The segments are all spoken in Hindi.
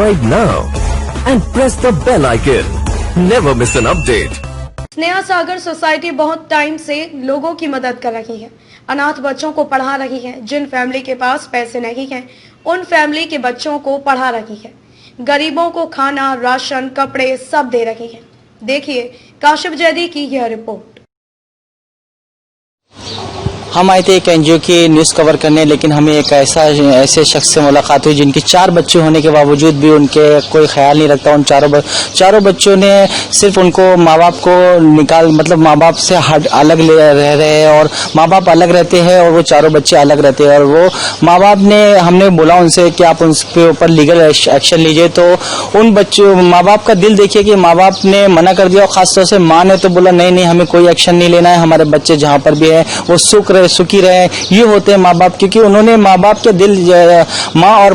subscribe now and press the bell icon. Never miss an update. Sneha Sagar society बहुत टाइम से लोगों की मदद कर रही है। अनाथ बच्चों को पढ़ा रही है। जिन फैमिली के पास पैसे नहीं हैं, उन फैमिली के बच्चों को पढ़ा रही है। गरीबों को खाना, राशन, कपड़े सब दे रही है। देखिए काशिफ जैदी की यह रिपोर्ट। हम आए थे एक एनजीओ की न्यूज़ कवर करने, लेकिन हमें एक ऐसे शख्स से मुलाकात हुई जिनके 4 बच्चे होने के बावजूद भी उनके कोई ख्याल नहीं रखता। उन चारों बच्चों ने सिर्फ उनको माँ बाप को मतलब माँ बाप से अलग रह रहे हैं और माँ बाप अलग रहते हैं और वो चारों बच्चे अलग रहते हैं। और वो माँ बाप ने, हमने बोला उनसे कि आप उनके ऊपर लीगल एक्शन लीजिए, तो उन बच्चों माँ बाप का दिल देखिए कि माँ बाप ने मना कर दिया। और खासतौर से माँ ने तो बोला नहीं हमें कोई एक्शन नहीं लेना है, हमारे बच्चे जहाँ पर भी है वो सुखी रहे। ये होते हैं माँ बाप, क्योंकि उन्होंने माँ बाप के दिल, माँ और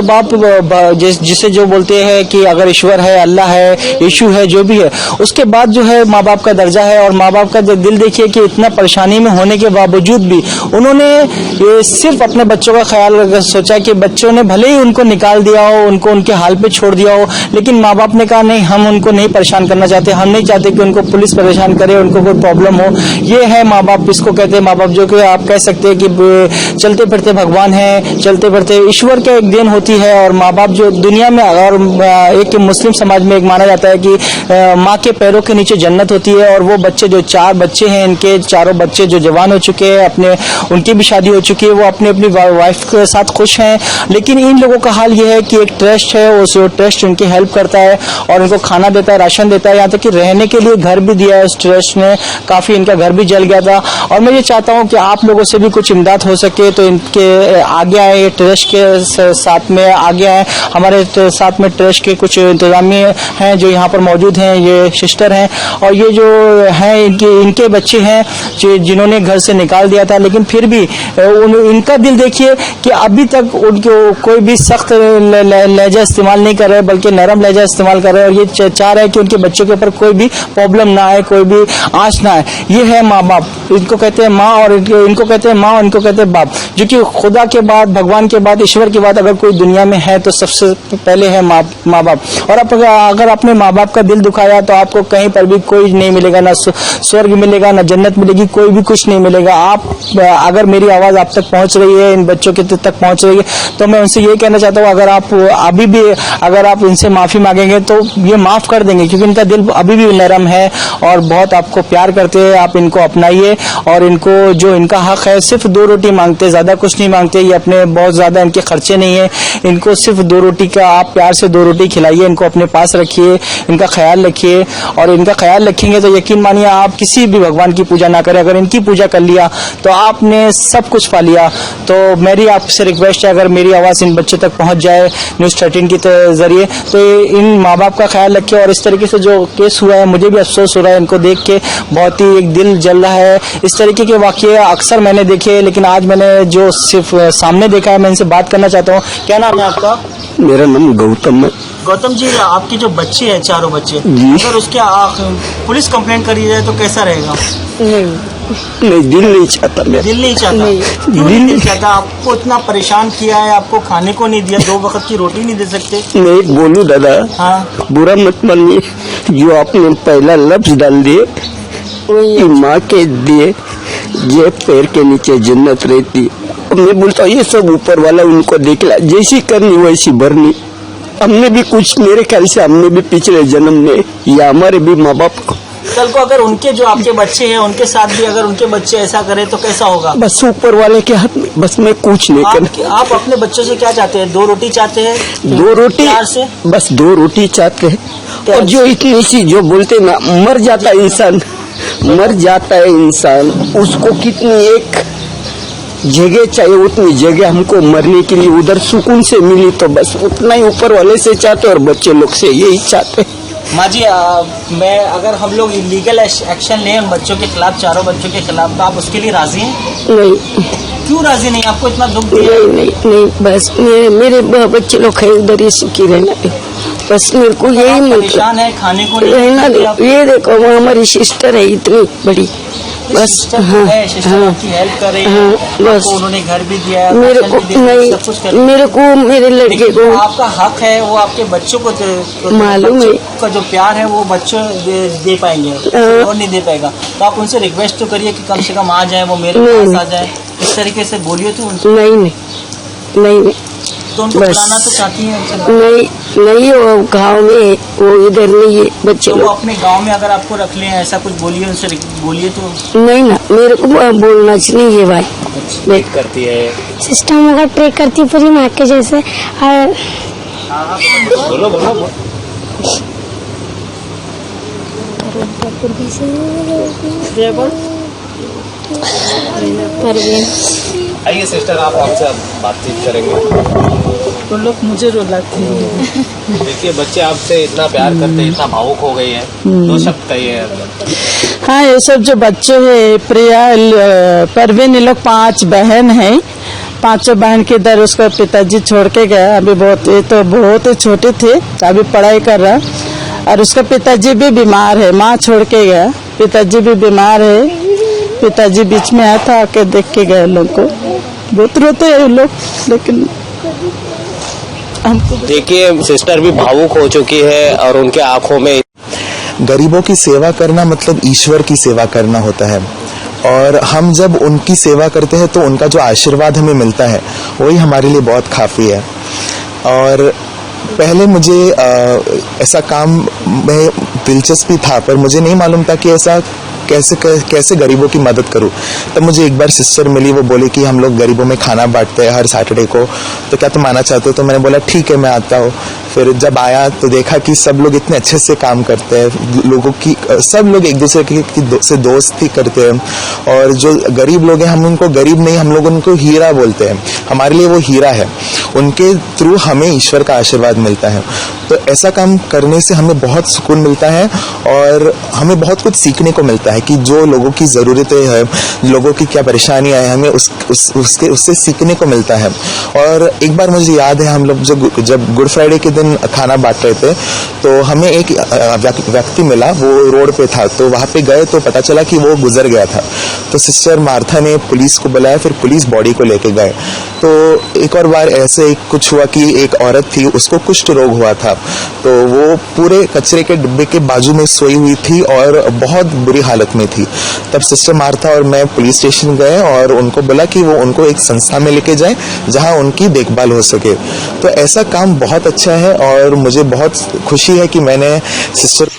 बाप जिसे जो बोलते हैं कि अगर ईश्वर है, अल्लाह है, यीशु है, जो भी है, उसके बाद जो है माँ बाप का दर्जा है। और माँ बाप का दिल देखिए कि इतना परेशानी में होने के बावजूद भी उन्होंने सिर्फ अपने बच्चों का ख्याल सोचा कि बच्चों ने भले ही उनको निकाल दिया हो, उनको उनके हाल पे छोड़ दिया हो, लेकिन माँ बाप ने कहा नहीं, हम उनको नहीं परेशान करना चाहते, हम नहीं चाहते कि उनको पुलिस परेशान करे, उनको कोई प्रॉब्लम हो। ये है माँ बाप, इसको कहते हैं माँ बाप, जो कि आप कह सकते हैं कि चलते फिरते भगवान है, चलते फिरते ईश्वर का एक देन होती है। और माँ बाप जो दुनिया में, और एक मुस्लिम समाज में एक माना जाता है कि माँ के पैरों के नीचे जन्नत होती है। और वो बच्चे, जो 4 बच्चे हैं, इनके चारों बच्चे जो जवान हो चुके हैं, उनकी भी शादी हो चुकी है, वो अपनी वाइफ के साथ खुश हैं। लेकिन इन लोगों का हाल ये है कि एक ट्रस्ट है, उस ट्रस्ट उनकी हेल्प करता है और उनको खाना देता है, राशन देता है, यहाँ तक कि रहने के लिए घर भी दिया है उस ट्रस्ट ने। काफी इनका घर भी जल गया था। और मैं ये चाहता हूँ कि आप लोगों से भी कुछ इमदाद हो सके तो इनके आगे आए, ट्रस्ट के साथ में आगे आए। हमारे साथ में ट्रस्ट के कुछ इंतजामिया हैं जो यहाँ पर मौजूद हैं, ये सिस्टर हैं, और ये जो हैं इनके बच्चे हैं जिन्होंने घर से निकाल दिया था। लेकिन फिर भी इनका दिल देखिए कि अभी तक उनको कोई भी सख्त लहजा इस्तेमाल नहीं कर रहे, बल्कि नरम लहजा इस्तेमाल कर रहे हैं। और ये चाह रहे हैं कि उनके बच्चों के ऊपर कोई भी प्रॉब्लम ना आए, कोई भी आंच ना आए। ये है माँ बाप, इनको कहते हैं माँ, और इनको कहते हैं माँ, और इनको कहते हैं बाप, जो कि खुदा के बाद, भगवान के बाद, ईश्वर के बाद अगर कोई दुनिया में है तो सबसे पहले है माँ बाप। और अगर अपने माँ बाप का दिल दुखाया तो आपको कहीं पर भी कोई नहीं मिलेगा, ना स्वर्ग मिलेगा, ना जन्नत मिलेगी, कोई भी कुछ नहीं मिलेगा। आप अगर मेरी आवाज आप तक पहुंच रही है, इन बच्चों के तक पहुंच रही है, तो मैं उनसे ये कहना चाहता हूँ, अगर आप अभी भी अगर आप इनसे माफी मांगेंगे तो ये माफ कर देंगे, क्योंकि इनका दिल अभी भी नरम है और बहुत आपको प्यार करते हैं। आप इनको अपनाइए और इनको जो इनका हक है, सिर्फ 2 रोटी मांगते, ज्यादा कुछ नहीं मांगते। ये अपने बहुत ज्यादा इनके खर्चे नहीं है, इनको सिर्फ 2 रोटी का आप प्यार से 2 रोटी खिलाइए, इनको अपने पास रखिए, इनका ख्याल रखिए। और इनका ख्याल रखेंगे तो यकीन मानिए आप किसी भी भगवान की पूजा ना करें, अगर इनकी पूजा कर लिया तो आपने सब कुछ पा लिया। तो मेरी आपसे रिक्वेस्ट है, अगर मेरी आवाज इन बच्चों तक पहुंच जाए न्यूज़ 13 के जरिए, तो इन माँ बाप का ख्याल रखिए। और इस तरीके से जो केस हुआ है, मुझे भी अफसोस हो रहा है इनको देख के, बहुत ही एक दिल जल रहा है। इस तरीके के वाकये अक्सर मैंने देखे, लेकिन आज मैंने जो सिर्फ सामने देखा है, मैं इनसे बात करना चाहता हूँ। क्या नाम है आपका? मेरा नाम गौतम है। गौतम जी, आपके जो बच्चे हैं, चारों बच्चे, अगर उसके पुलिस कंप्लेंट करी जाए तो कैसा रहेगा? नहीं, दिल नहीं चाहता। दिल नहीं चाहता? क्यों नहीं चाहता? आपको इतना परेशान किया है, आपको खाने को नहीं दिया, 2 वक्त की रोटी नहीं दे सकते। मैं एक बोलूं दादा, हाँ? बुरा मत मानिए, जो आपने पहला लफ्ज डाल दिए कि माँ के दिए ये पैर के नीचे जन्नत रहती। मैं बोलता हूँ ये सब ऊपर वाला उनको देखला, जैसी करनी वैसी भरनी। हमने भी कुछ, मेरे ख्याल से हमने भी पिछले जन्म में, या हमारे भी माँ बाप को, कल को अगर उनके जो आपके बच्चे हैं उनके साथ भी अगर उनके बच्चे ऐसा करें तो कैसा होगा? बस ऊपर वाले के हाथ में, बस मैं कुछ नहीं करना। आप अपने बच्चों से क्या चाहते हैं? 2 रोटी चाहते हैं? 2 रोटी से बस 2 रोटी चाहते हैं। और जो इतनी सी जो बोलते ना, मर जाता है इंसान, मर जाता है इंसान, उसको कितनी एक जगह चाहिए, उतनी जगह हमको मरने के लिए उधर सुकून से मिली, तो बस उतना ही ऊपर वाले से चाहते और बच्चे लोग से यही चाहते। माँ जी, मैं अगर हम लोग इलीगल एक्शन लें उन बच्चों के खिलाफ, चारों बच्चों के खिलाफ, तो आप उसके लिए राजी हैं? नहीं। क्यों राजी नहीं? आपको इतना दुख दिया? नहीं, बस मेरे बच्चे लोग है उधर ही सुखी रहना है, बस मेरे को यही परेशान है, खाने को नहीं रहना। ये देखो, वो हमारी सिस्टर है इतनी बड़ी, बस सिस्टर हाँ है, सिस्टर हाँ आपकी हेल्प कर रही हाँ है, बस आपको उन्होंने घर भी दिया है, मेरे राशन को भी दिया है, सब कुछ कर रही नहीं, है। मेरे को मेरे लड़के लेकिन जो को आपका हक है वो आपके बच्चों को मालूम है। बच्चों का जो प्यार है वो बच्चों दे पाएंगे, कोई और नहीं दे पाएगा। तो आप उनसे रिक्वेस्ट तो करिए कि कम से कम आ जाए, वो मेरे नहीं, पास नहीं। आ जाए, इस तरीके से बोलिए तो उनसे। नहीं नहीं नहीं नहीं तो उनको बस। बुलाना तो चाहती हैं उनसे, नहीं नहीं, वो गाँव में है, वो इधर नहीं है बच्चे तो वो लोग। अपने गांव में अगर आपको रख लें, ऐसा कुछ बोलिए उनसे, बोलिए तो। नहीं ना, मेरे को बोलना चाहिए भाई। नहीं करती है सिस्टम होगा ट्रे करती पूरी माँ के जैसे और बोलो बोलो बोलो। आइए सिस्टर, आप आपसे बातचीत करेंगे। तो लोग मुझे रुलाते हैं। देखिए बच्चे आपसे इतना प्यार करते हैं, इतना भावुक हो गई है, दो शब्द कहिए। हाँ, ये सब जो बच्चे हैं, प्रिया, परवीन, ये लोग 5 बहन हैं। 5 बहन के इधर उसका पिताजी छोड़ के गया। अभी बहुत, ये तो बहुत ही छोटे थे, अभी पढ़ाई कर रहा। और उसका पिताजी भी बीमार है, माँ छोड़ के गया, पिताजी भी बीमार है। पिताजी बीच में आया था, आके देख के गए लोग को। बहुत रोते हैं वो लोग, लेकिन हमको देखिए सिस्टर भी भावुक हो चुकी है और उनके आंखों में गरीबों की सेवा करना मतलब ईश्वर की सेवा करना होता है, और हम जब उनकी सेवा करते हैं तो उनका जो आशीर्वाद हमें मिलता है वही हमारे लिए बहुत काफ़ी है। और पहले मुझे ऐसा काम में दिलचस्पी था, पर मुझे नहीं मालूम था कि ऐसा कैसे गरीबों की मदद करूं। तब मुझे एक बार सिस्टर मिली, वो बोली कि हम लोग गरीबों में खाना बांटते हैं हर सैटरडे को, तो क्या तुम आना चाहते हो? तो मैंने बोला ठीक है, मैं आता हूँ। फिर जब आया तो देखा कि सब लोग इतने अच्छे से काम करते हैं, लोगों की सब लोग एक दूसरे से दोस्ती करते हैं, और जो गरीब लोग हैं हम उनको गरीब नहीं, हम लोग उनको हीरा बोलते हैं। हमारे लिए वो हीरा है, उनके थ्रू हमें ईश्वर का आशीर्वाद मिलता है। तो ऐसा काम करने से हमें बहुत सुकून मिलता है और हमें बहुत कुछ सीखने को मिलता है कि जो लोगों की ज़रूरतें हैं, लोगों की क्या परेशानियां हैं, हमें उससे सीखने को मिलता है। और एक बार मुझे याद है, हम लोग जब गुड फ्राइडे के दिन खाना बांट रहे थे, तो हमें एक व्यक्ति मिला, वो रोड पे था, तो वहाँ पे गए तो पता चला कि वो गुजर गया था। तो सिस्टर मार्था ने पुलिस को बुलाया, फिर पुलिस बॉडी को लेके गए। तो एक और बार ऐसे कुछ हुआ कि एक औरत थी, उसको कुष्ठ रोग हुआ था, तो वो पूरे कचरे के डिब्बे के बाजू में सोई हुई थी और बहुत बुरी हालत में थी। तब सिस्टर मार्था और मैं पुलिस स्टेशन गए और उनको बोला कि वो उनको एक संस्था में लेके जाए जहां उनकी देखभाल हो सके। तो ऐसा काम बहुत अच्छा है और मुझे बहुत खुशी है कि मैंने सिस्टर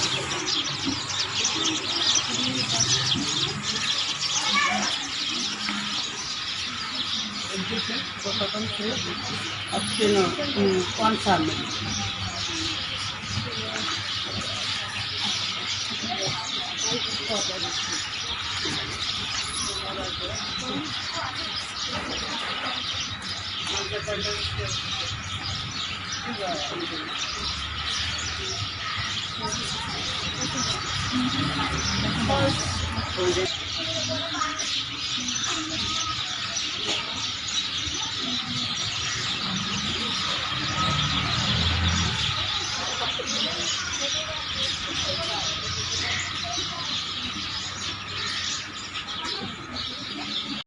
कौन सा में